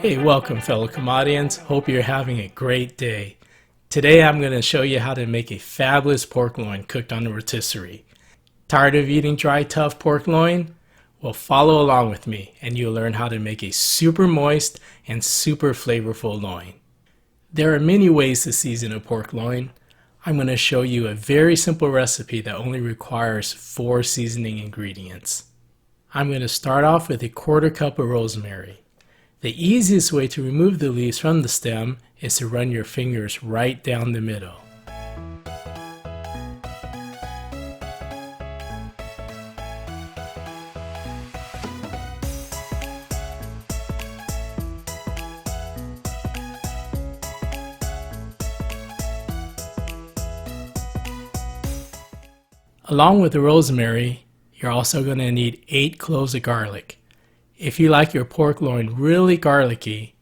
Hey, welcome fellow Kamadians. Hope you're having a great day. Today I'm going to show you how to make a fabulous pork loin cooked on a rotisserie. Tired of eating dry, tough pork loin? Well, follow along with me and you'll learn how to make a super moist and super flavorful loin. There are many ways to season a pork loin. I'm going to show you a very simple recipe that only requires 4 seasoning ingredients. I'm going to start off with a 1/4 cup of rosemary. The easiest way to remove the leaves from the stem is to run your fingers right down the middle. Along with the rosemary, you're also going to need 8 cloves of garlic. If you like your pork loin really garlicky,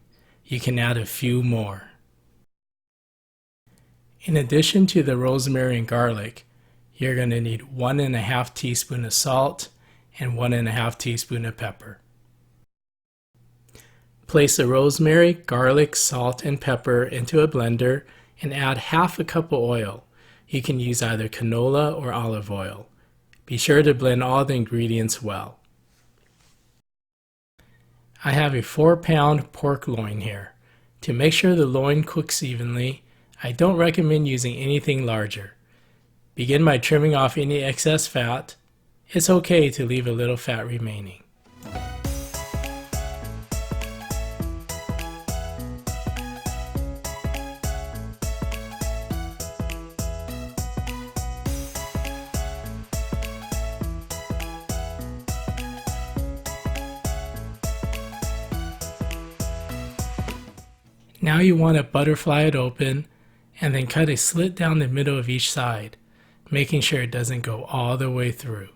you can add a few more. In addition to the rosemary and garlic, you're going to need 1½ teaspoon of salt and 1½ teaspoon of pepper. Place the rosemary, garlic, salt, and pepper into a blender and add 1/2 cup of oil. You can use either canola or olive oil. Be sure to blend all the ingredients well. I have a 4-pound pork loin here. To make sure the loin cooks evenly, I don't recommend using anything larger. Begin by trimming off any excess fat. It's okay to leave a little fat remaining. Now you want to butterfly it open and then cut a slit down the middle of each side, making sure it doesn't go all the way through.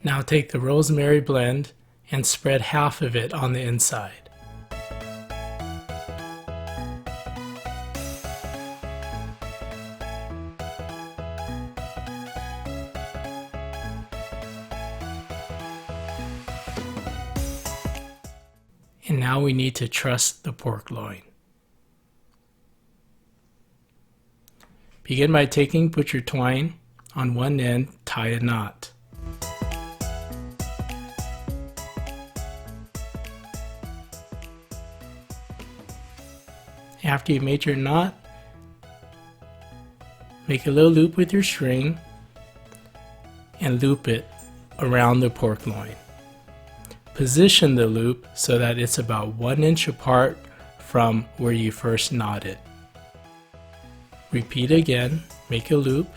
Now take the rosemary blend and spread 1/2 of it on the inside. And now we need to truss the pork loin. Begin by taking butcher twine. On one end, tie a knot. After you made your knot, make a little loop with your string and loop it around the pork loin. Position the loop so that it's about 1 inch apart from where you first knotted. Repeat again, make a loop.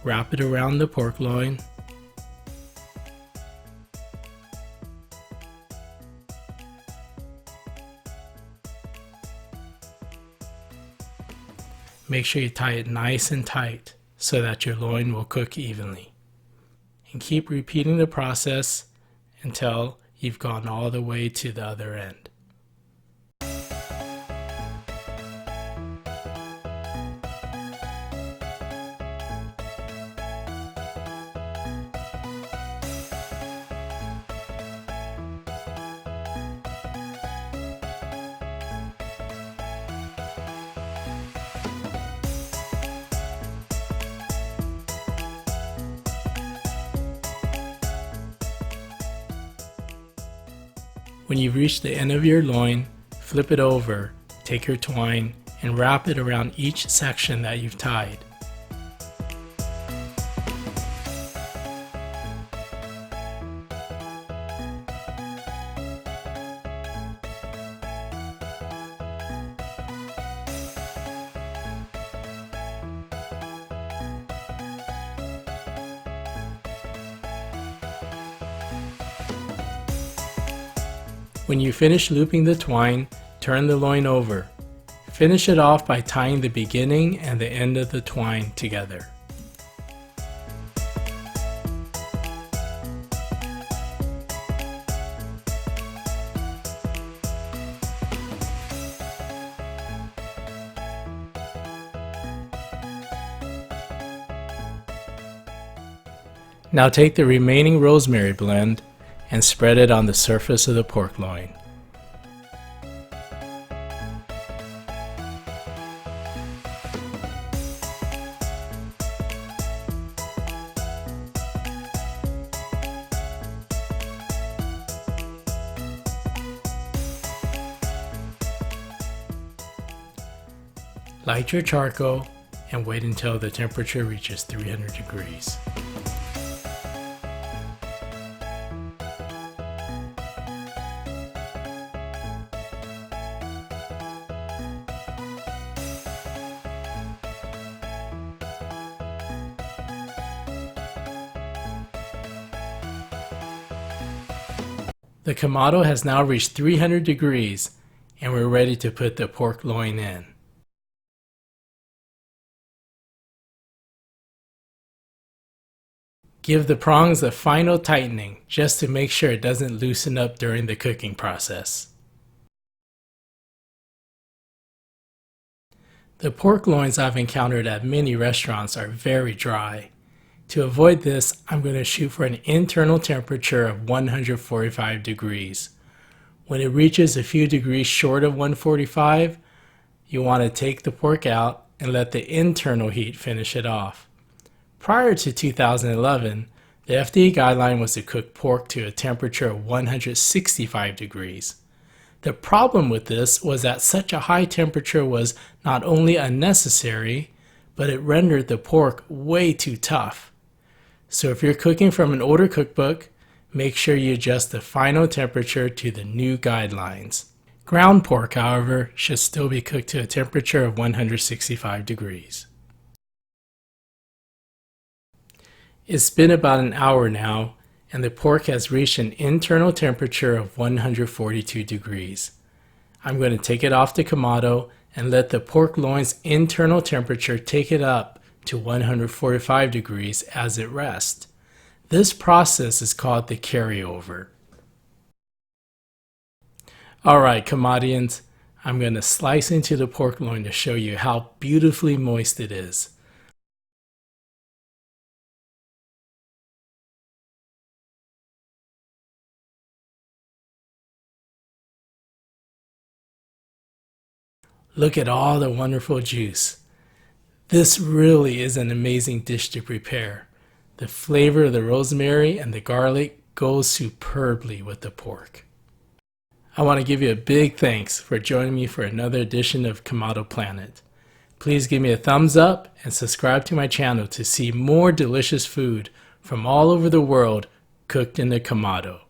Wrap it around the pork loin. Make sure you tie it nice and tight so that your loin will cook evenly. And keep repeating the process until you've gone all the way to the other end. When you've reached the end of your loin, flip it over, take your twine, and wrap it around each section that you've tied. When you finish looping the twine, turn the loin over. Finish it off by tying the beginning and the end of the twine together. Now take the remaining rosemary blend and spread it on the surface of the pork loin. Light your charcoal and wait until the temperature reaches 300 degrees. The Kamado has now reached 300 degrees and we're ready to put the pork loin in. Give the prongs a final tightening just to make sure it doesn't loosen up during the cooking process. The pork loins I've encountered at many restaurants are very dry. To avoid this, I'm going to shoot for an internal temperature of 145 degrees. When it reaches a few degrees short of 145, you want to take the pork out and let the internal heat finish it off. Prior to 2011, the FDA guideline was to cook pork to a temperature of 165 degrees. The problem with this was that such a high temperature was not only unnecessary, but it rendered the pork way too tough. So if you're cooking from an older cookbook, make sure you adjust the final temperature to the new guidelines. Ground pork, however, should still be cooked to a temperature of 165 degrees. It's been about an hour now, and the pork has reached an internal temperature of 142 degrees. I'm going to take it off the Kamado and let the pork loin's internal temperature take it up to 145 degrees as it rests. This process is called the carryover. Alright, Kamadians, I'm going to slice into the pork loin to show you how beautifully moist it is. Look at all the wonderful juice. This really is an amazing dish to prepare. The flavor of the rosemary and the garlic goes superbly with the pork. I want to give you a big thanks for joining me for another edition of Kamado Planet. Please give me a thumbs up and subscribe to my channel to see more delicious food from all over the world cooked in the Kamado.